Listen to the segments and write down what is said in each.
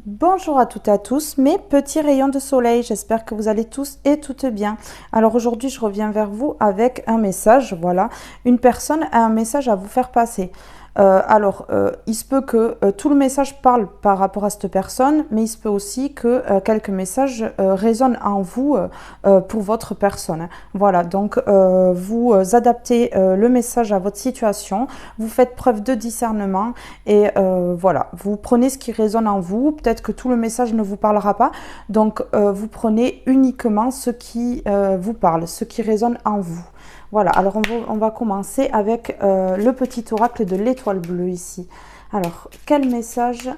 Bonjour à toutes et à tous, mes petits rayons de soleil, j'espère que vous allez tous et toutes bien. Alors aujourd'hui, je reviens vers vous avec un message, voilà, une personne a un message à vous faire passer. Il se peut que tout le message parle par rapport à cette personne, mais il se peut aussi que quelques messages résonnent en vous pour votre personne. Voilà, donc vous adaptez le message à votre situation, vous faites preuve de discernement et voilà, vous prenez ce qui résonne en vous. Peut-être que tout le message ne vous parlera pas, donc vous prenez uniquement ce qui vous parle, ce qui résonne en vous. Voilà, alors on va commencer avec le petit oracle de l'étoile bleue ici. Alors, quel message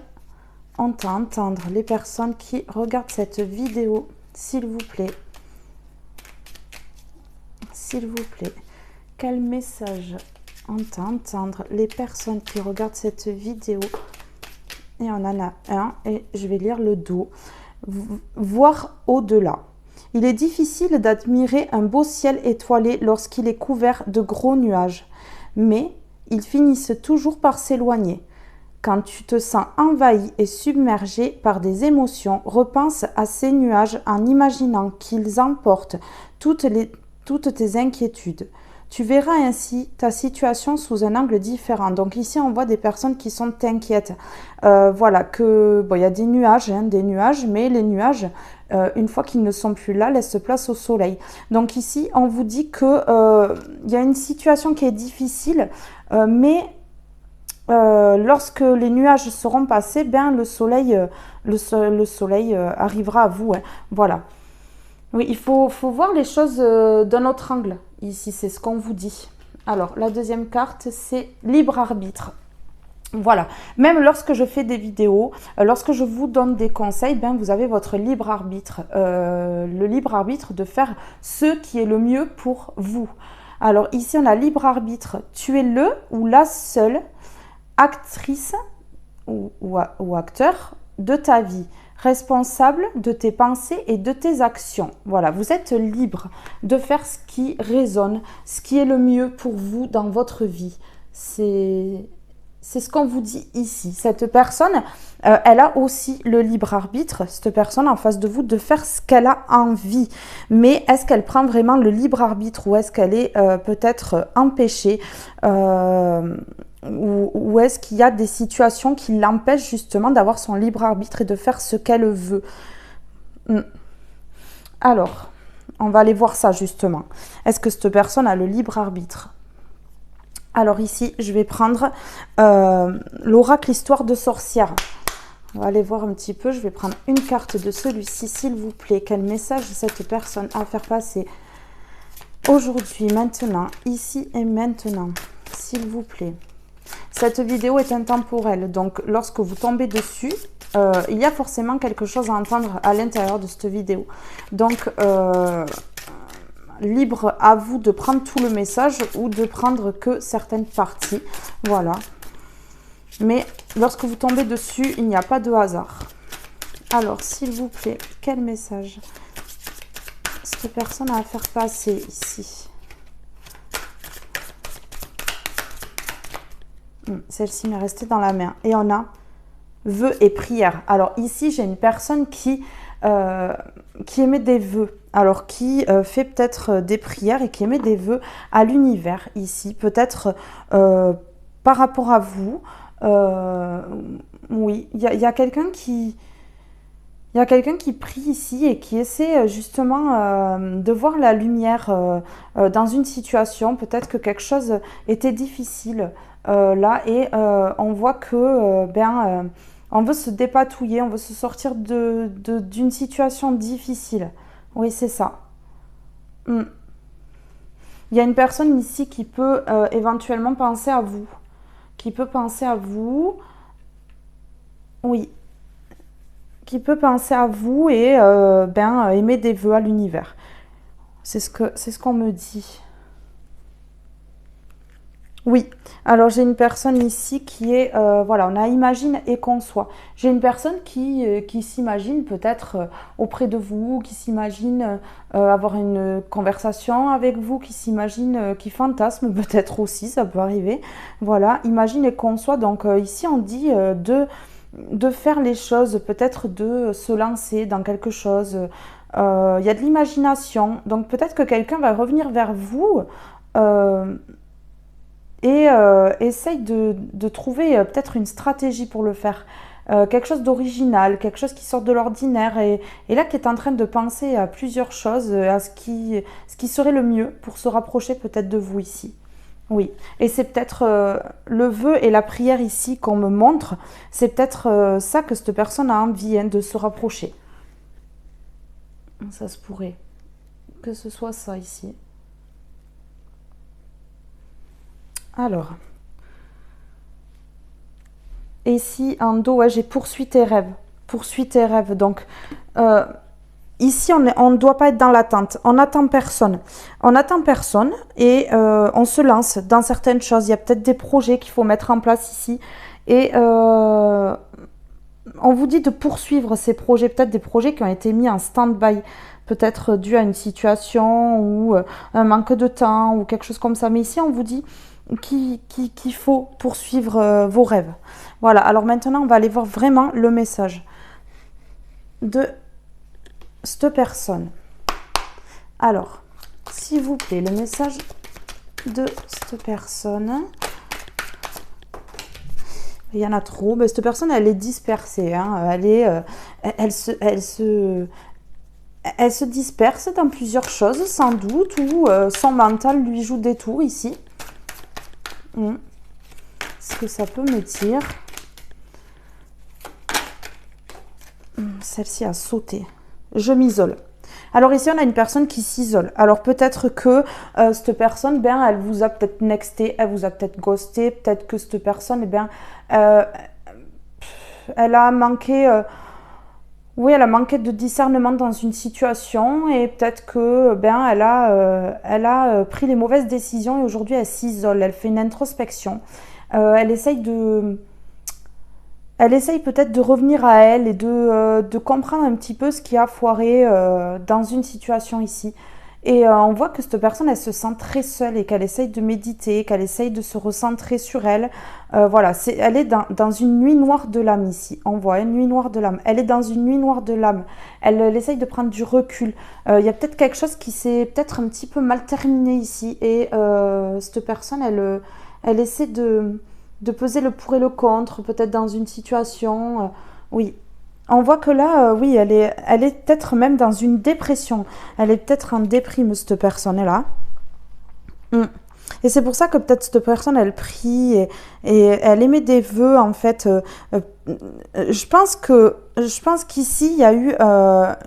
ont à entendre les personnes qui regardent cette vidéo, s'il vous plaît? S'il vous plaît, quel message ont à entendre les personnes qui regardent cette vidéo? Et on en a un, et je vais lire le dos. Voir au-delà. Il est difficile d'admirer un beau ciel étoilé lorsqu'il est couvert de gros nuages, mais ils finissent toujours par s'éloigner. Quand tu te sens envahi et submergé par des émotions, repense à ces nuages en imaginant qu'ils emportent toutes tes inquiétudes. Tu verras ainsi ta situation sous un angle différent. Donc ici, on voit des personnes qui sont inquiètes. Voilà, il y a des nuages, mais les nuages, une fois qu'ils ne sont plus là, laissent place au soleil. Donc ici, on vous dit que y a une situation qui est difficile, mais lorsque les nuages seront passés, le soleil, arrivera à vous. Hein. Voilà. Oui, il faut voir les choses d'un autre angle. Ici, c'est ce qu'on vous dit. Alors, la deuxième carte, c'est libre arbitre. Voilà, même lorsque je fais des vidéos, lorsque je vous donne des conseils, vous avez votre libre arbitre. Le libre arbitre de faire ce qui est le mieux pour vous. Alors ici, on a libre arbitre. Tu es le ou la seule actrice ou acteur de ta vie, responsable de tes pensées et de tes actions. Voilà, vous êtes libre de faire ce qui résonne, ce qui est le mieux pour vous dans votre vie. C'est ce qu'on vous dit ici. Cette personne, elle a aussi le libre arbitre, cette personne en face de vous, de faire ce qu'elle a envie. Mais est-ce qu'elle prend vraiment le libre arbitre ou est-ce qu'elle est peut-être empêchée ou est-ce qu'il y a des situations qui l'empêchent justement d'avoir son libre arbitre et de faire ce qu'elle veut? Alors, on va aller voir ça justement. Est-ce que cette personne a le libre arbitre? Alors ici, je vais prendre l'oracle histoire de sorcière. On va aller voir un petit peu. Je vais prendre une carte de celui-ci, s'il vous plaît. Quel message cette personne a à faire passer aujourd'hui, maintenant, ici et maintenant, s'il vous plaît. Cette vidéo est intemporelle, donc lorsque vous tombez dessus, il y a forcément quelque chose à entendre à l'intérieur de cette vidéo. Donc, libre à vous de prendre tout le message ou de prendre que certaines parties. Voilà. Mais lorsque vous tombez dessus, il n'y a pas de hasard. Alors, s'il vous plaît, quel message cette personne a à faire passer ici? Celle-ci m'est restée dans la main. Et on a vœux et prières. Alors ici, j'ai une personne qui émet des vœux. Alors qui fait peut-être des prières et qui émet des vœux à l'univers ici. Peut-être par rapport à vous. Oui, il y a quelqu'un qui... Il y a quelqu'un qui prie ici et qui essaie justement de voir la lumière dans une situation. Peut-être que quelque chose était difficile là et on voit que on veut se dépatouiller, on veut se sortir d'une situation difficile. Oui, c'est ça. Il y a une personne ici qui peut éventuellement penser à vous. Qui peut penser à vous. Oui. Qui peut penser à vous et aimer des vœux à l'univers. C'est ce qu'on me dit. Oui, alors j'ai une personne ici qui est, voilà, on a imagine et conçoit. J'ai une personne qui s'imagine peut-être auprès de vous, qui s'imagine avoir une conversation avec vous, qui s'imagine, qui fantasme peut-être aussi, ça peut arriver. Voilà, imagine et conçoit. Donc ici on dit de faire les choses, peut-être de se lancer dans quelque chose. Il y a de l'imagination. Donc peut-être que quelqu'un va revenir vers vous et essaye de trouver peut-être une stratégie pour le faire. Quelque chose d'original, quelque chose qui sort de l'ordinaire et là qui est en train de penser à plusieurs choses, à ce qui serait le mieux pour se rapprocher peut-être de vous ici. Oui, et c'est peut-être le vœu et la prière ici qu'on me montre, c'est peut-être ça que cette personne a envie, hein, de se rapprocher. Ça se pourrait que ce soit ça ici. Alors, et ici en dos, ouais, j'ai poursuis tes rêves. Poursuis tes rêves. Donc, ici, on ne doit pas être dans l'attente. On n'attend personne. On n'attend personne et on se lance dans certaines choses. Il y a peut-être des projets qu'il faut mettre en place ici. Et on vous dit de poursuivre ces projets. Peut-être des projets qui ont été mis en stand-by. Peut-être dû à une situation ou un manque de temps ou quelque chose comme ça. Mais ici, on vous dit qu'il faut poursuivre vos rêves. Voilà. Alors maintenant, on va aller voir vraiment le message de cette personne. Alors, s'il vous plaît, le message de cette personne. Il y en a trop. Mais cette personne, elle est dispersée. Hein. Elle se disperse dans plusieurs choses, sans doute, ou son mental lui joue des tours ici. Est-ce que ça peut me dire? Celle-ci a sauté. Je m'isole. Alors ici, on a une personne qui s'isole. Alors peut-être que cette personne, ben, elle vous a peut-être nexté, elle vous a peut-être ghosté. Peut-être que cette personne, eh ben, elle a manqué... oui, elle a manqué de discernement dans une situation et peut-être que ben, elle a pris les mauvaises décisions et aujourd'hui, elle s'isole. Elle fait une introspection. Elle essaye peut-être de revenir à elle et de comprendre un petit peu ce qui a foiré dans une situation ici. Et on voit que cette personne, elle se sent très seule et qu'elle essaye de méditer, qu'elle essaye de se recentrer sur elle. Voilà, elle est dans une nuit noire de l'âme ici. On voit une nuit noire de l'âme. Elle est dans une nuit noire de l'âme. Elle essaye de prendre du recul. Il y a peut-être quelque chose qui s'est peut-être un petit peu mal terminé ici. Et cette personne, elle essaie de peser le pour et le contre, peut-être dans une situation. Oui. On voit que là, oui, elle est peut-être même dans une dépression. Elle est peut-être en déprime, cette personne-là. Et c'est pour ça que peut-être cette personne, elle prie et elle émet des vœux, en fait. Je pense qu'ici, il y a eu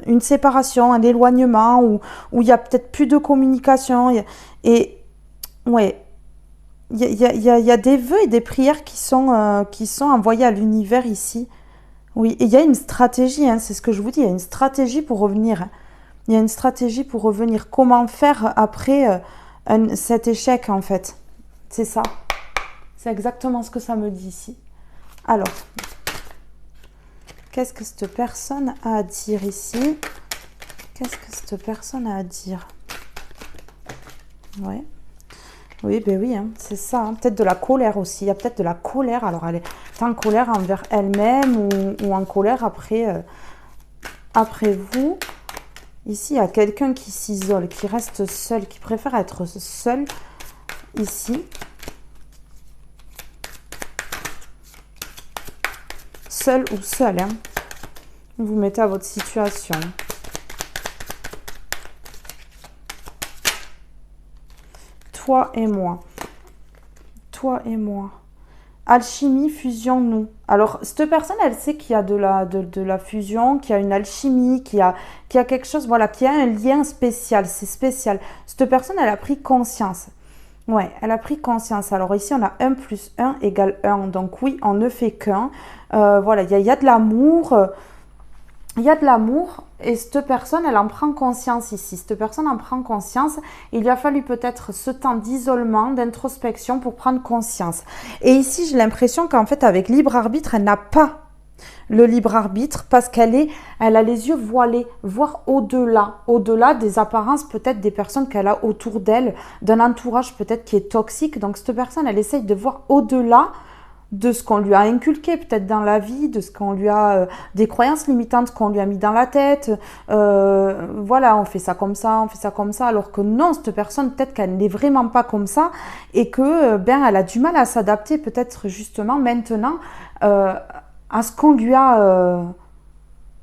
une séparation, un éloignement, où il y a peut-être plus de communication. Et, ouais, il y a des vœux et des prières qui sont envoyés à l'univers ici. Oui, et il y a une stratégie, hein, c'est ce que je vous dis, il y a une stratégie pour revenir. Il y a une stratégie pour revenir. Comment faire après cet échec, en fait? C'est ça. C'est exactement ce que ça me dit ici. Alors, qu'est-ce que cette personne a à dire ici? Qu'est-ce que cette personne a à dire? Ouais. Oui, ben oui, hein, c'est ça. Hein. Peut-être de la colère aussi. Il y a peut-être de la colère. Alors, elle est en colère envers elle-même ou en colère après vous. Ici, il y a quelqu'un qui s'isole, qui reste seul, qui préfère être seul ici. Seul ou seul, hein. Vous vous mettez à votre situation. Toi et moi. Toi et moi. Alchimie, fusion, nous. Alors, cette personne, elle sait qu'il y a de la fusion, qu'il y a une alchimie, qu'il y a quelque chose, voilà, qu'il y a un lien spécial. C'est spécial. Cette personne, elle a pris conscience. Ouais, elle a pris conscience. Alors ici, on a 1 + 1 = 1. Donc oui, on ne fait qu'un. Voilà, il y a de l'amour. Il y a de l'amour et cette personne, elle en prend conscience ici. Cette personne en prend conscience. Il lui a fallu peut-être ce temps d'isolement, d'introspection pour prendre conscience. Et ici, j'ai l'impression qu'en fait, avec libre arbitre, elle n'a pas le libre arbitre parce elle a les yeux voilés, voir au-delà des apparences peut-être des personnes qu'elle a autour d'elle, d'un entourage peut-être qui est toxique. Donc cette personne, elle essaye de voir au-delà de ce qu'on lui a inculqué peut-être dans la vie, de ce qu'on lui a, des croyances limitantes qu'on lui a mis dans la tête. Voilà, on fait ça comme ça, on fait ça comme ça, alors que non, cette personne, peut-être qu'elle n'est vraiment pas comme ça et que, ben, elle a du mal à s'adapter peut-être justement maintenant à ce qu'on lui a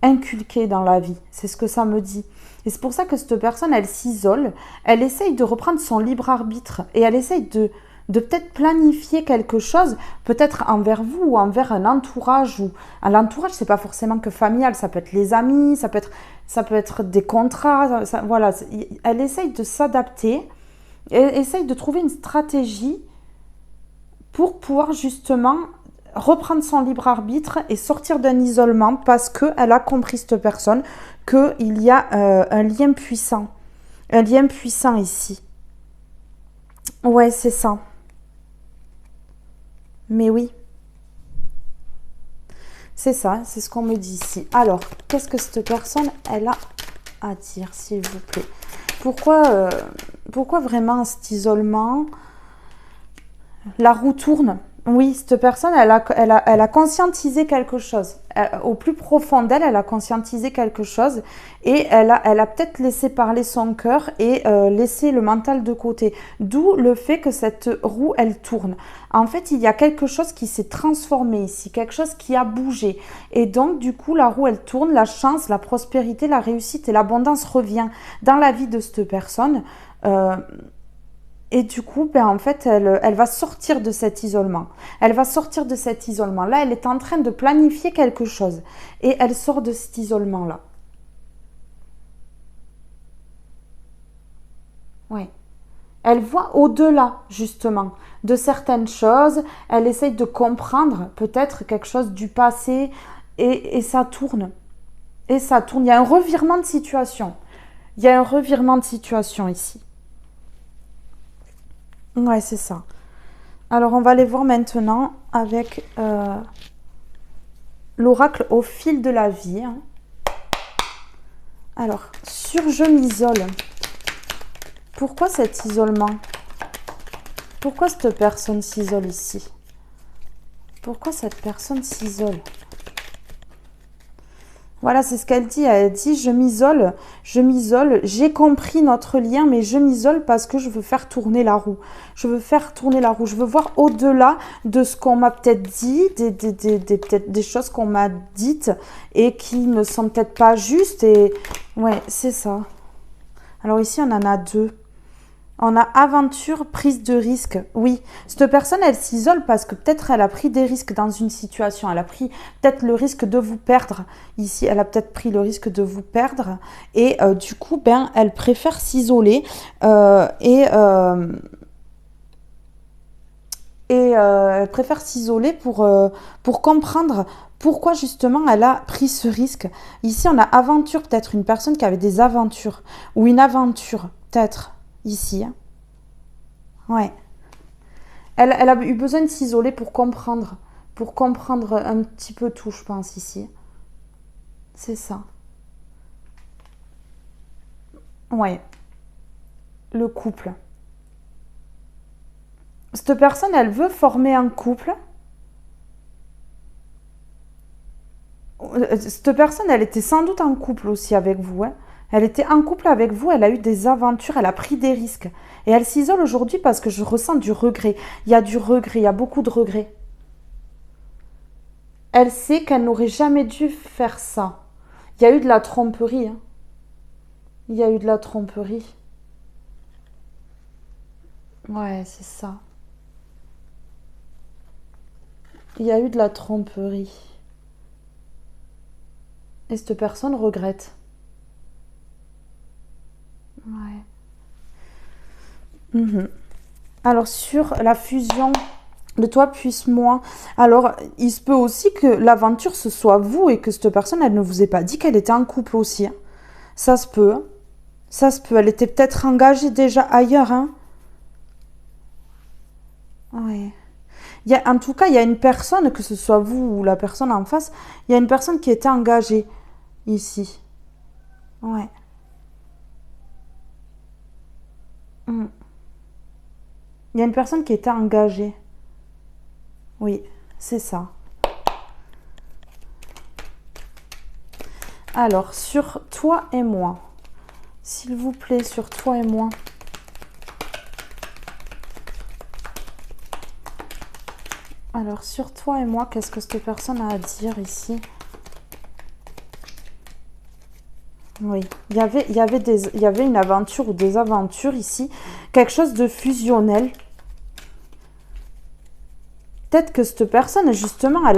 inculqué dans la vie. C'est ce que ça me dit. Et c'est pour ça que cette personne, elle s'isole, elle essaye de reprendre son libre arbitre et elle essaye de peut-être planifier quelque chose, peut-être envers vous ou envers un entourage. Ou l'entourage, c'est pas forcément que familial, ça peut être les amis, ça peut être des contrats. Voilà, elle essaye de s'adapter, elle essaye de trouver une stratégie pour pouvoir justement reprendre son libre arbitre et sortir d'un isolement parce qu'elle a compris, cette personne, qu'il y a un lien puissant. Un lien puissant ici. Ouais, c'est ça. Mais oui, c'est ça, c'est ce qu'on me dit ici. Alors, qu'est-ce que cette personne, elle a à dire, s'il vous plaît? Pourquoi vraiment cet isolement? La roue tourne. Oui, cette personne, elle a conscientisé quelque chose. Au plus profond d'elle, elle a conscientisé quelque chose et elle a peut-être laissé parler son cœur et laissé le mental de côté. D'où le fait que cette roue, elle tourne. En fait, il y a quelque chose qui s'est transformé ici, quelque chose qui a bougé. Et donc, du coup, la roue, elle tourne, la chance, la prospérité, la réussite et l'abondance revient dans la vie de cette personne. Et du coup, ben, en fait, elle va sortir de cet isolement. Elle va sortir de cet isolement. Là, elle est en train de planifier quelque chose. Et elle sort de cet isolement-là. Oui. Elle voit au-delà, justement, de certaines choses. Elle essaye de comprendre peut-être quelque chose du passé. Et ça tourne. Et ça tourne. Il y a un revirement de situation. Il y a un revirement de situation ici. Ouais, c'est ça. Alors, on va aller voir maintenant avec l'oracle au fil de la vie. Alors, sur je m'isole. Pourquoi cet isolement? Pourquoi cette personne s'isole ici? Pourquoi cette personne s'isole? Voilà, c'est ce qu'elle dit. Elle dit, je m'isole, j'ai compris notre lien, mais je m'isole parce que je veux faire tourner la roue. Je veux faire tourner la roue. Je veux voir au-delà de ce qu'on m'a peut-être dit, peut-être des choses qu'on m'a dites et qui ne sont peut-être pas justes. Et ouais, c'est ça. Alors ici, on en a deux. On a aventure, prise de risque. Oui, cette personne, elle s'isole parce que peut-être elle a pris des risques dans une situation. Elle a pris peut-être le risque de vous perdre. Ici, elle a peut-être pris le risque de vous perdre. Et du coup, ben, elle préfère s'isoler elle préfère s'isoler pour comprendre pourquoi justement elle a pris ce risque. Ici, on a aventure, peut-être une personne qui avait des aventures ou une aventure, peut-être ici. Ouais. Elle a eu besoin de s'isoler pour comprendre un petit peu tout, je pense, ici. C'est ça. Ouais, le couple. Cette personne, elle veut former un couple. Cette personne, elle était sans doute en couple aussi avec vous. Hein. Elle était en couple avec vous, elle a eu des aventures, elle a pris des risques. Et elle s'isole aujourd'hui parce que je ressens du regret. Il y a du regret, il y a beaucoup de regrets. Elle sait qu'elle n'aurait jamais dû faire ça. Il y a eu de la tromperie. Hein. Il y a eu de la tromperie. Ouais, c'est ça. Il y a eu de la tromperie. Et cette personne regrette. Ouais. Mhm. Alors sur la fusion de toi plus moi, alors il se peut aussi que l'aventure ce soit vous et que cette personne elle ne vous ait pas dit qu'elle était en couple aussi. Hein. Ça se peut. Hein. Ça se peut. Elle était peut-être engagée déjà ailleurs. Hein. Ouais. En tout cas, il y a une personne, que ce soit vous ou la personne en face, il y a une personne qui était engagée ici. Ouais. Mm. Il y a une personne qui était engagée. Oui. C'est ça. Alors, sur toi et moi. S'il vous plaît, sur toi et moi. Alors, sur toi et moi, qu'est-ce que cette personne a à dire ici? Oui, il y avait une aventure ou des aventures ici. Quelque chose de fusionnel. Peut-être que cette personne, justement, elle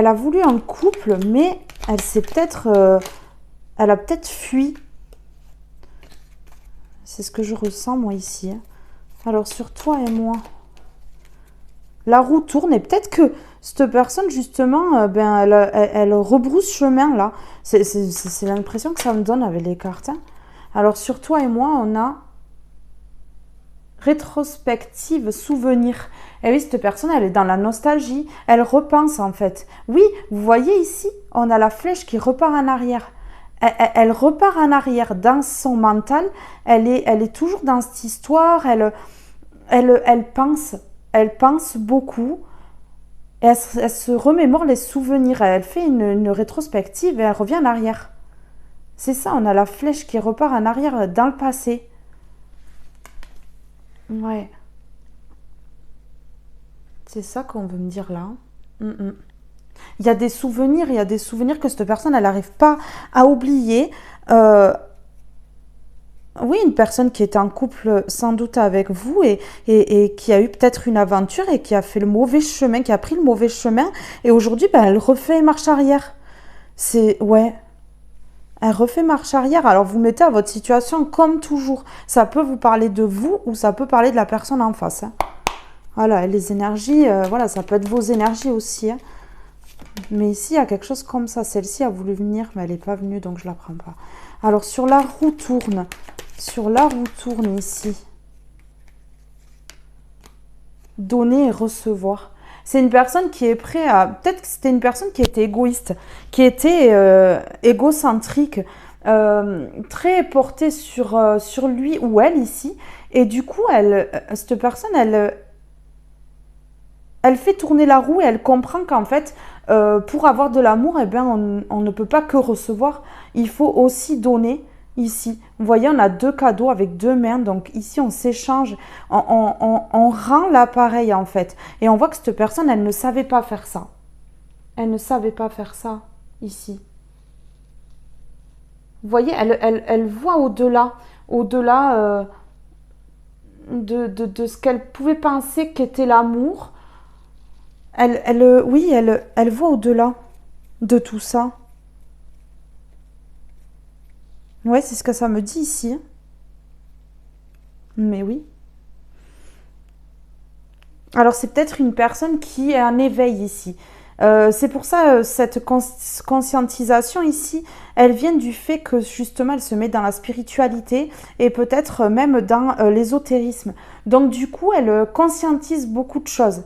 a voulu un couple, mais elle s'est peut-être... elle a peut-être fui. C'est ce que je ressens, moi, ici. Alors, sur toi et moi... La roue tourne et peut-être que cette personne, justement, elle rebrousse chemin, là. C'est l'impression que ça me donne avec les cartes. Hein. Alors, sur toi et moi, on a rétrospective, souvenir. Et oui, cette personne, elle est dans la nostalgie. Elle repense, en fait. Oui, vous voyez ici, on a la flèche qui repart en arrière. Elle repart en arrière dans son mental. Elle est toujours dans cette histoire. Elle pense. Elle pense beaucoup, et elle se remémore les souvenirs, elle fait une rétrospective et elle revient en arrière. C'est ça, on a la flèche qui repart en arrière dans le passé. Ouais. C'est ça qu'on veut me dire là. Il y a des souvenirs que cette personne, elle n'arrive pas à oublier. Oui, une personne qui était en couple sans doute avec vous et qui a eu peut-être une aventure et qui a fait le mauvais chemin, qui a pris le mauvais chemin. Et aujourd'hui, elle refait marche arrière. Ouais, elle refait marche arrière. Alors, vous mettez à votre situation comme toujours. Ça peut vous parler de vous ou ça peut parler de la personne en face. Hein. Voilà, les énergies, voilà, ça peut être vos énergies aussi. Hein. Mais ici, il y a quelque chose comme ça. Celle-ci a voulu venir, mais elle n'est pas venue, donc je ne la prends pas. Alors, sur la roue tourne. Sur la roue tourne ici. Donner et recevoir. C'est une personne qui est prête à... Peut-être que c'était une personne qui était égoïste, qui était égocentrique, très portée sur lui ou elle ici. Et du coup, cette personne, elle fait tourner la roue et elle comprend qu'en fait, pour avoir de l'amour, eh bien, on ne peut pas que recevoir. Il faut aussi donner. Ici, vous voyez, on a deux cadeaux avec deux mains. Donc ici, on s'échange, on rend l'appareil en fait. Et on voit que cette personne, elle ne savait pas faire ça. Elle ne savait pas faire ça ici. Vous voyez, elle voit au-delà de ce qu'elle pouvait penser qu'était l'amour. Oui, elle voit au-delà de tout ça. Ouais, c'est ce que ça me dit ici. Mais oui. Alors, c'est peut-être une personne qui est en éveil ici. C'est pour ça, cette conscientisation ici, elle vient du fait que justement, elle se met dans la spiritualité et peut-être même dans l'ésotérisme. Donc, du coup, elle conscientise beaucoup de choses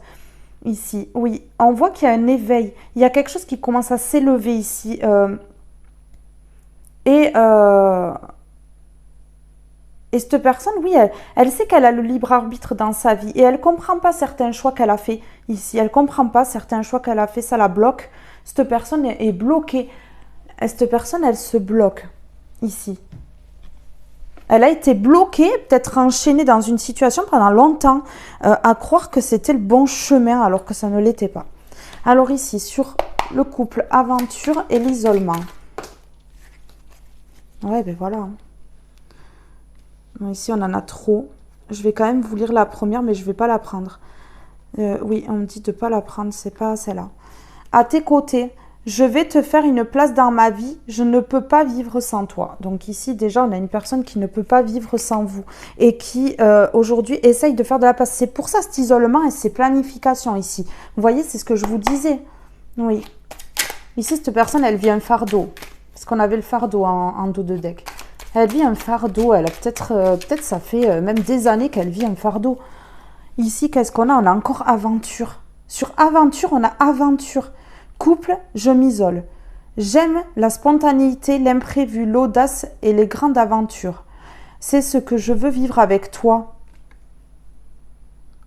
ici. Oui, on voit qu'il y a un éveil. Il y a quelque chose qui commence à s'élever ici. Et... Et cette personne, oui, elle sait qu'elle a le libre arbitre dans sa vie et elle ne comprend pas certains choix qu'elle a fait ici. Elle ne comprend pas certains choix qu'elle a fait, ça la bloque. Cette personne est bloquée. Et cette personne, elle se bloque ici. Elle a été bloquée, peut-être enchaînée dans une situation pendant longtemps, à croire que c'était le bon chemin alors que ça ne l'était pas. Alors ici, sur le couple, aventure et l'isolement. Ouais, ben voilà. Ici, on en a trop. Je vais quand même vous lire la première, mais je ne vais pas la prendre. Oui, on me dit de ne pas la prendre, c'est pas celle-là. À tes côtés, je vais te faire une place dans ma vie. Je ne peux pas vivre sans toi. Donc ici, déjà, on a une personne qui ne peut pas vivre sans vous et qui, aujourd'hui, essaye de faire de la place. C'est pour ça, cet isolement et ces planifications ici. Vous voyez, c'est ce que je vous disais. Oui. Ici, cette personne, elle vit un fardeau. Parce qu'on avait le fardeau en dos de deck. Elle vit un fardeau, elle a peut-être ça fait même des années qu'elle vit un fardeau. Ici, qu'est-ce qu'on a? On a encore aventure. Sur aventure, on a aventure. Couple, je m'isole. J'aime la spontanéité, l'imprévu, l'audace et les grandes aventures. C'est ce que je veux vivre avec toi.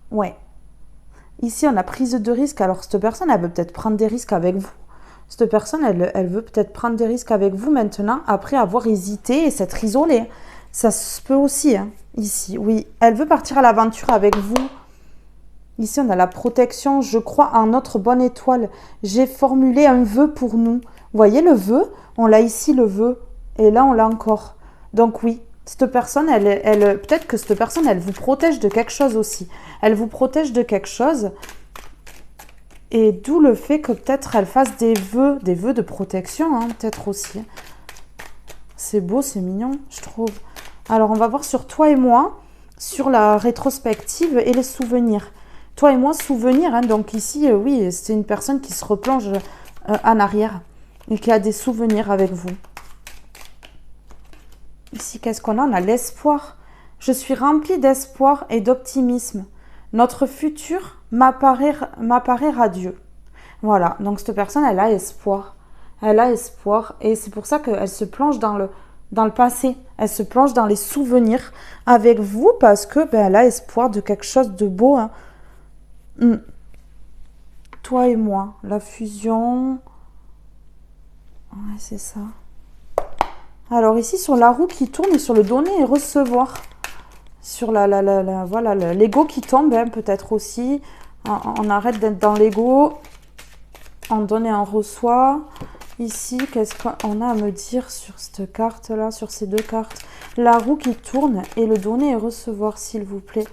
Ouais. Ici, on a prise de risque. Alors, cette personne, elle veut peut-être prendre des risques avec vous. Cette personne, elle veut peut-être prendre des risques avec vous maintenant, après avoir hésité et s'être isolée. Ça se peut aussi, hein, ici. Oui, elle veut partir à l'aventure avec vous. Ici, on a la protection. Je crois en notre bonne étoile. J'ai formulé un vœu pour nous. Vous voyez le vœu? On l'a ici, le vœu. Et là, on l'a encore. Donc oui, cette personne, peut-être que cette personne, elle vous protège de quelque chose aussi. Elle vous protège de quelque chose. Et d'où le fait que peut-être elle fasse des vœux de protection, hein, peut-être aussi. C'est beau, c'est mignon, je trouve. Alors, on va voir sur toi et moi, sur la rétrospective et les souvenirs. Toi et moi, souvenirs. Hein, donc ici, oui, c'est une personne qui se replonge en arrière et qui a des souvenirs avec vous. Ici, qu'est-ce qu'on a? On a l'espoir. Je suis remplie d'espoir et d'optimisme. Notre futur m'apparaît radieux. Voilà, donc cette personne, elle a espoir. Elle a espoir et c'est pour ça qu'elle se plonge dans le passé. Elle se plonge dans les souvenirs avec vous parce que elle a espoir de quelque chose de beau. Hein. Toi et moi, la fusion. Ouais, c'est ça. Alors ici, sur la roue qui tourne et sur le donner et recevoir. Sur voilà, l'ego qui tombe, hein, peut-être aussi. On arrête d'être dans l'ego. On donne et on reçoit. Ici, qu'est-ce qu'on a à me dire sur cette carte-là, sur ces deux cartes? La roue qui tourne et le donner et recevoir, s'il vous plaît.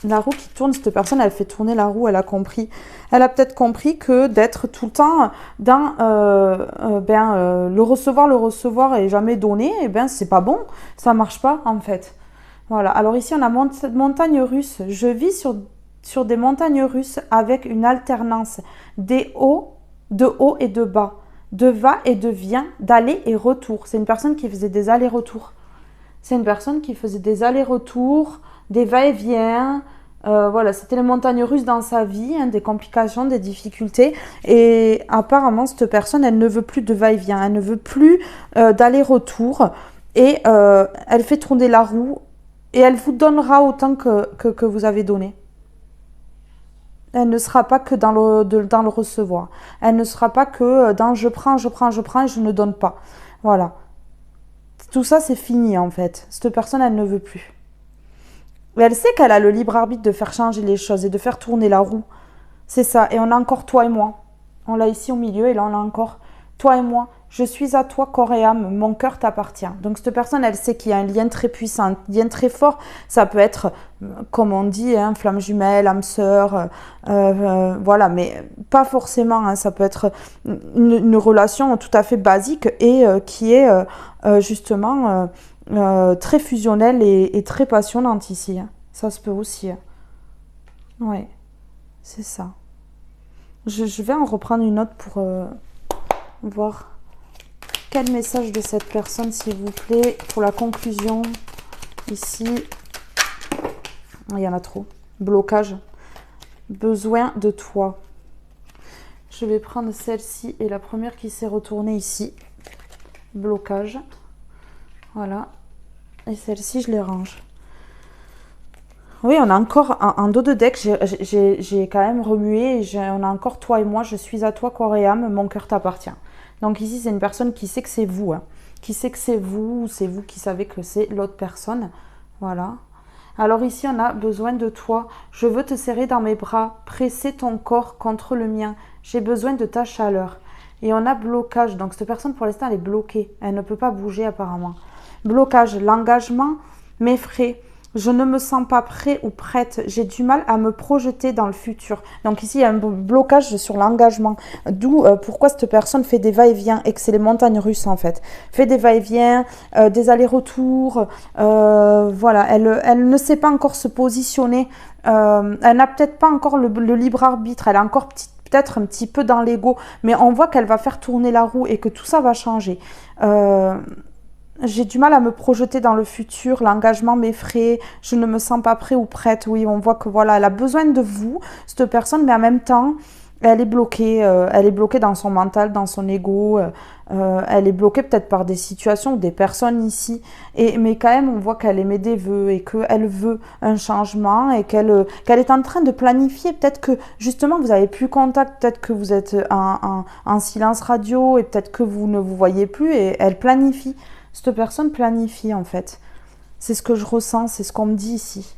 La roue qui tourne, cette personne, elle fait tourner la roue, elle a compris. Elle a peut-être compris que d'être tout le temps dans le recevoir et jamais donner, c'est pas bon. Ça marche pas, en fait. Voilà. Alors ici, on a montagne russe. Je vis sur des montagnes russes avec une alternance de haut et de bas, de va et de vient, d'aller et retour. C'est une personne qui faisait des allers-retours. C'est une personne qui faisait des allers-retours, des va-et-vient. Voilà, c'était les montagnes russes dans sa vie, hein, des complications, des difficultés. Et apparemment, cette personne, elle ne veut plus de va-et-vient, elle ne veut plus d'aller-retour. Et elle fait tourner la roue et elle vous donnera autant que vous avez donné. Elle ne sera pas que dans le recevoir. Elle ne sera pas que dans je prends et je ne donne pas. Voilà. Tout ça, c'est fini en fait. Cette personne, elle ne veut plus. Mais elle sait qu'elle a le libre arbitre de faire changer les choses et de faire tourner la roue. C'est ça. Et on a encore toi et moi. On l'a ici au milieu et là, on a encore toi et moi. Je suis à toi, corps et âme. Mon cœur t'appartient. Donc, cette personne, elle sait qu'il y a un lien très puissant, un lien très fort. Ça peut être, comme on dit, hein, flamme jumelle, âme sœur. Voilà, mais pas forcément. Hein, ça peut être une relation tout à fait basique et qui est justement très fusionnelle et très passionnante ici. Hein. Ça se peut aussi. Hein. Ouais, c'est ça. Je vais en reprendre une autre pour voir quel message de cette personne, s'il vous plaît, pour la conclusion. Ici, il y en a trop. Blocage. Besoin de toi. Je vais prendre celle-ci et la première qui s'est retournée ici. Blocage. Voilà. Et celle-ci, je les range. Oui, on a encore un dos de deck. J'ai quand même remué. On a encore toi et moi. Je suis à toi, corps et âme. Mon cœur t'appartient. Donc ici, c'est une personne qui sait que c'est vous. Hein. Qui sait que c'est vous qui savez que c'est l'autre personne. Voilà. Alors ici, on a besoin de toi. Je veux te serrer dans mes bras. Presser ton corps contre le mien. J'ai besoin de ta chaleur. Et on a blocage. Donc cette personne, pour l'instant, elle est bloquée. Elle ne peut pas bouger apparemment. Blocage. L'engagement m'effraie. Je ne me sens pas prêt ou prête. J'ai du mal à me projeter dans le futur. Donc ici, il y a un blocage sur l'engagement. D'où pourquoi cette personne fait des va-et-vient et que c'est les montagnes russes en fait. Fait des va-et-vient, des allers-retours. Voilà, elle ne sait pas encore se positionner. Elle n'a peut-être pas encore le libre arbitre. Elle est encore peut-être un petit peu dans l'ego. Mais on voit qu'elle va faire tourner la roue et que tout ça va changer. J'ai du mal à me projeter dans le futur, l'engagement m'effraie, je ne me sens pas prêt ou prête. Oui, on voit que voilà, elle a besoin de vous, cette personne, mais en même temps, elle est bloquée dans son mental, dans son ego, elle est bloquée peut-être par des situations ou des personnes ici, mais quand même on voit qu'elle émet des vœux et qu'elle veut un changement et qu'elle est en train de planifier, peut-être que justement vous n'avez plus contact, peut-être que vous êtes en silence radio et peut-être que vous ne vous voyez plus et elle planifie, cette personne planifie en fait, c'est ce que je ressens, c'est ce qu'on me dit ici.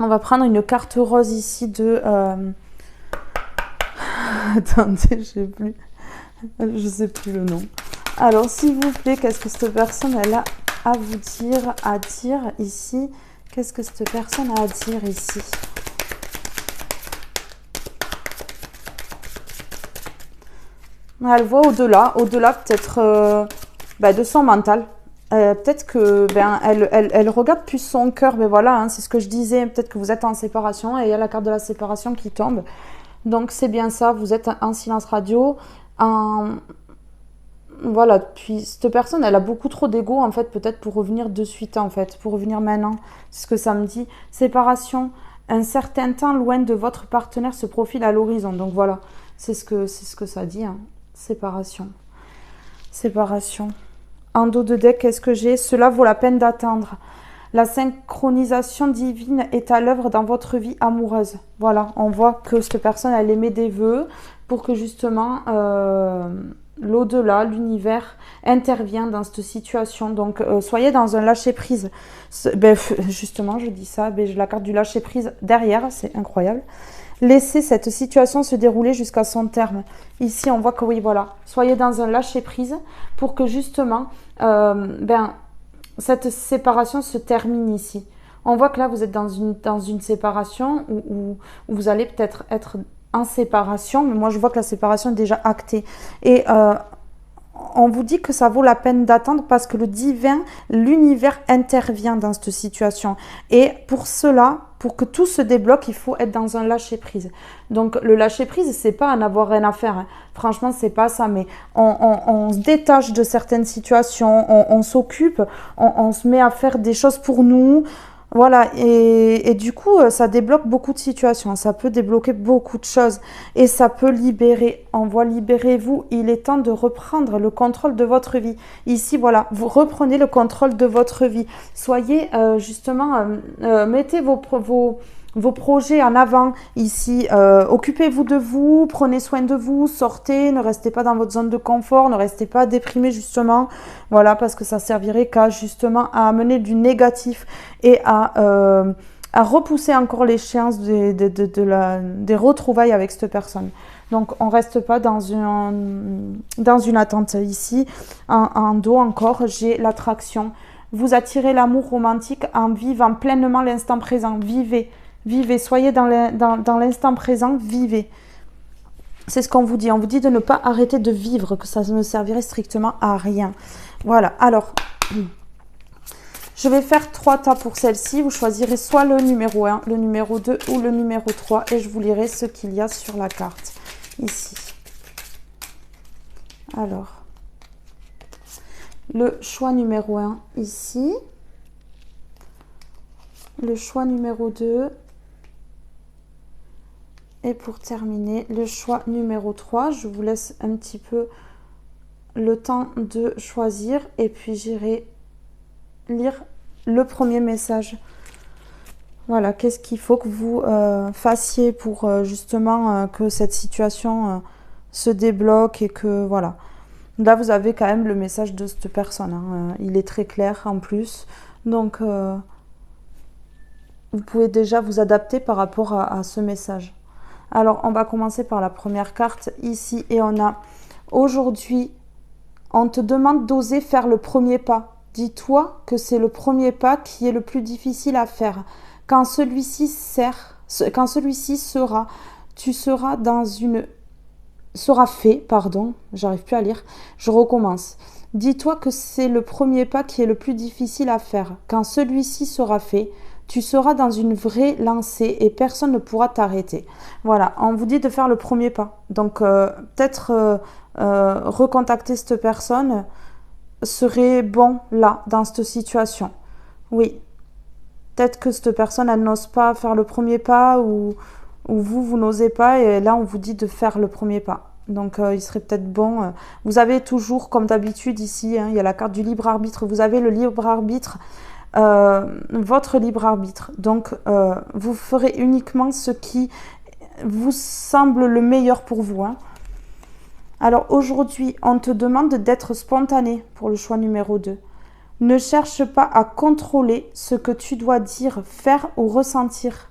On va prendre une carte rose ici de... Attendez, je sais plus le nom. Alors, s'il vous plaît, qu'est-ce que cette personne elle a à vous dire, à dire ici? Qu'est-ce que cette personne a à dire ici? Elle voit au-delà peut-être de son mental. Peut-être que elle regarde plus son cœur, mais voilà, hein, c'est ce que je disais. Peut-être que vous êtes en séparation et il y a la carte de la séparation qui tombe. Donc c'est bien ça, vous êtes en silence radio. Voilà, puis cette personne, elle a beaucoup trop d'ego en fait, peut-être pour revenir de suite en fait, pour revenir maintenant. C'est ce que ça me dit. Séparation, un certain temps loin de votre partenaire se profile à l'horizon. Donc voilà, c'est ce que ça dit. Hein. Séparation. Séparation. En dos de deck, qu'est-ce que j'ai? Cela vaut la peine d'attendre. La synchronisation divine est à l'œuvre dans votre vie amoureuse. Voilà, on voit que cette personne, elle émet des vœux pour que justement l'au-delà, l'univers, intervient dans cette situation. Donc, soyez dans un lâcher-prise. Justement, je dis ça, j'ai la carte du lâcher-prise derrière, c'est incroyable. Laissez cette situation se dérouler jusqu'à son terme. Ici, on voit que oui, voilà, soyez dans un lâcher-prise pour que justement, cette séparation se termine ici. On voit que là, vous êtes dans une séparation où vous allez peut-être être en séparation, mais moi, je vois que la séparation est déjà actée. Et on vous dit que ça vaut la peine d'attendre parce que le divin, l'univers intervient dans cette situation. Et pour cela, pour que tout se débloque, il faut être dans un lâcher-prise. Donc le lâcher-prise, c'est pas en avoir rien à faire. Hein. Franchement, c'est pas ça. Mais on se détache de certaines situations, on s'occupe, on se met à faire des choses pour nous. Voilà, et du coup, ça débloque beaucoup de situations, ça peut débloquer beaucoup de choses et ça peut libérer. On voit libérez-vous, il est temps de reprendre le contrôle de votre vie. Ici, voilà, vous reprenez le contrôle de votre vie. Soyez mettez vos projets en avant ici. Occupez-vous de vous, prenez soin de vous, sortez, ne restez pas dans votre zone de confort, ne restez pas déprimé justement. Voilà, parce que ça servirait qu'à justement à amener du négatif et à repousser encore l'échéance des retrouvailles avec cette personne. Donc on ne reste pas dans une attente. Ici, en dos encore, j'ai l'attraction. Vous attirez l'amour romantique en vivant pleinement l'instant présent. Vivez, soyez dans l'instant présent, vivez. C'est ce qu'on vous dit. On vous dit de ne pas arrêter de vivre, que ça ne servirait strictement à rien. Voilà, alors, je vais faire 3 tas pour celle-ci. Vous choisirez soit le numéro 1, le numéro 2 ou le numéro 3 et je vous lirai ce qu'il y a sur la carte, ici. Alors, le choix numéro 1, ici. Le choix numéro 2. Et pour terminer, le choix numéro 3, je vous laisse un petit peu le temps de choisir et puis j'irai lire le premier message. Voilà, qu'est-ce qu'il faut que vous fassiez pour justement que cette situation se débloque et que voilà. Là, vous avez quand même le message de cette personne. Hein. Il est très clair en plus. Donc, vous pouvez déjà vous adapter par rapport à ce message. Alors, on va commencer par la première carte ici et on a aujourd'hui, on te demande d'oser faire le premier pas. Dis-toi que c'est le premier pas qui est le plus difficile à faire. Quand celui-ci sera, tu seras sera fait, pardon, j'arrive plus à lire, je recommence. Dis-toi que c'est le premier pas qui est le plus difficile à faire. Quand celui-ci sera fait, tu seras dans une vraie lancée et personne ne pourra t'arrêter. Voilà, on vous dit de faire le premier pas. Donc, peut-être recontacter cette personne serait bon là, dans cette situation. Oui, peut-être que cette personne, elle n'ose pas faire le premier pas ou ou vous n'osez pas et là on vous dit de faire le premier pas. Donc il serait peut-être bon, vous avez toujours comme d'habitude ici, hein, il y a la carte du libre arbitre, vous avez le libre arbitre, votre libre arbitre. Donc vous ferez uniquement ce qui vous semble le meilleur pour vous. Hein. Alors aujourd'hui, on te demande d'être spontané pour le choix numéro 2. Ne cherche pas à contrôler ce que tu dois dire, faire ou ressentir.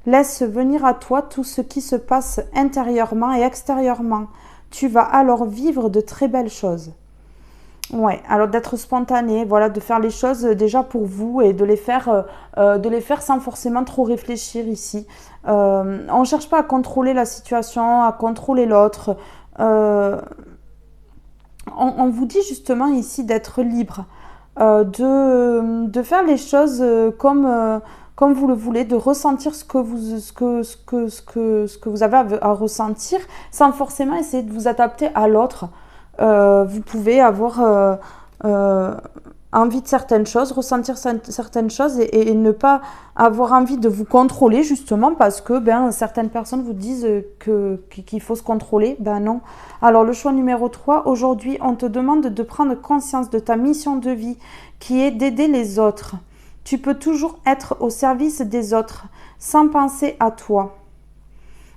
Laisse venir à toi tout ce qui se passe intérieurement et extérieurement. Tu vas alors vivre de très belles choses. Ouais, alors d'être spontané, voilà, de faire les choses déjà pour vous et de les faire sans forcément trop réfléchir ici. On ne cherche pas à contrôler la situation, à contrôler l'autre. On vous dit justement ici d'être libre, de faire les choses comme vous le voulez, de ressentir ce que vous avez à ressentir sans forcément essayer de vous adapter à l'autre. Vous pouvez avoir envie de certaines choses, ressentir certaines choses et ne pas avoir envie de vous contrôler justement parce que certaines personnes vous disent qu'il faut se contrôler. Ben non. Alors le choix numéro 3, aujourd'hui on te demande de prendre conscience de ta mission de vie qui est d'aider les autres. Tu peux toujours être au service des autres sans penser à toi.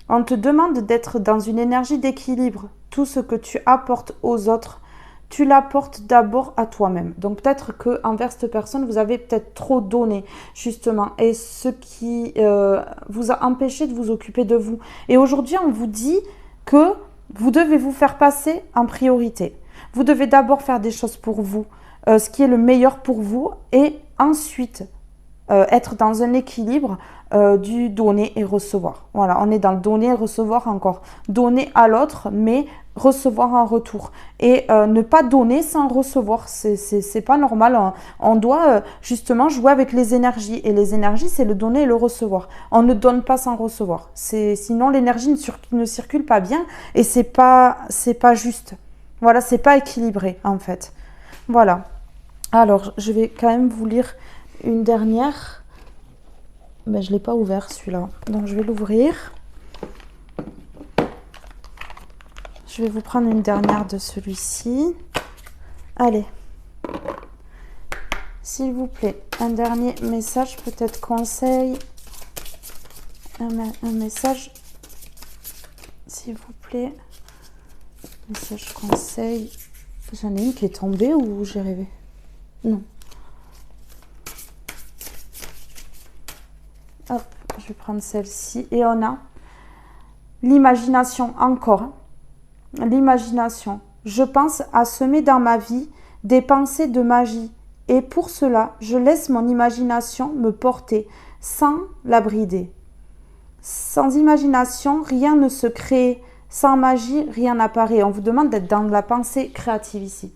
On te demande d'être dans une énergie d'équilibre. Tout ce que tu apportes aux autres, tu l'apportes d'abord à toi-même. Donc peut-être qu'envers cette personne, vous avez peut-être trop donné, justement, et ce qui vous a empêché de vous occuper de vous. Et aujourd'hui, on vous dit que vous devez vous faire passer en priorité. Vous devez d'abord faire des choses pour vous, ce qui est le meilleur pour vous, et ensuite être dans un équilibre du donner et recevoir. Voilà, on est dans le donner et recevoir encore. Donner à l'autre, mais recevoir en retour. Et ne pas donner sans recevoir, c'est pas normal. On doit justement jouer avec les énergies. Et les énergies, c'est le donner et le recevoir. On ne donne pas sans recevoir. Sinon, l'énergie ne circule pas bien et c'est pas juste. Voilà, c'est pas équilibré en fait. Voilà. Alors, je vais quand même vous lire une dernière. Ben, je ne l'ai pas ouvert celui-là, donc je vais l'ouvrir. Je vais vous prendre une dernière de celui-ci. Allez. S'il vous plaît, un dernier message, peut-être conseil. Un message, s'il vous plaît. Message conseil. J'en ai une qui est tombée ou j'ai rêvé? Non. Hop, je vais prendre celle-ci. Et on a l'imagination encore. L'imagination. Je pense à semer dans ma vie des pensées de magie. Et pour cela, je laisse mon imagination me porter sans la brider. Sans imagination, rien ne se crée. Sans magie, rien n'apparaît. On vous demande d'être dans la pensée créative ici.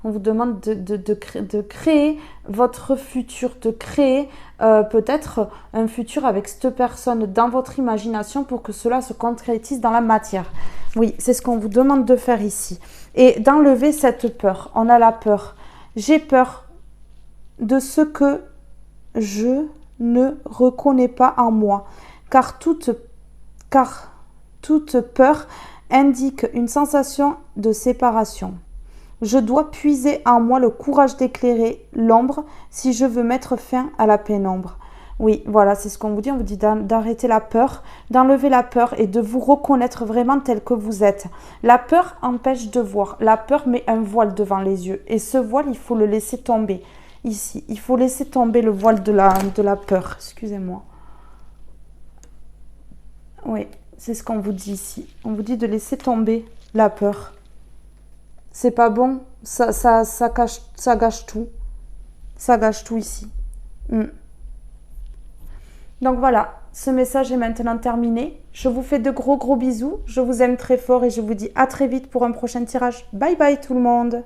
On vous demande de créer votre futur, de créer peut-être un futur avec cette personne dans votre imagination pour que cela se concrétise dans la matière. Oui, c'est ce qu'on vous demande de faire ici. Et d'enlever cette peur. On a la peur. J'ai peur de ce que je ne reconnais pas en moi. Car toute peur indique une sensation de séparation. Je dois puiser en moi le courage d'éclairer l'ombre si je veux mettre fin à la pénombre. Oui, voilà, c'est ce qu'on vous dit. On vous dit d'arrêter la peur, d'enlever la peur et de vous reconnaître vraiment tel que vous êtes. La peur empêche de voir. La peur met un voile devant les yeux. Et ce voile, il faut le laisser tomber. Ici, il faut laisser tomber le voile de la peur. Excusez-moi. Oui, c'est ce qu'on vous dit ici. On vous dit de laisser tomber la peur. C'est pas bon, ça gâche tout. Ça gâche tout ici. Donc voilà, ce message est maintenant terminé. Je vous fais de gros bisous. Je vous aime très fort et je vous dis à très vite pour un prochain tirage. Bye bye tout le monde.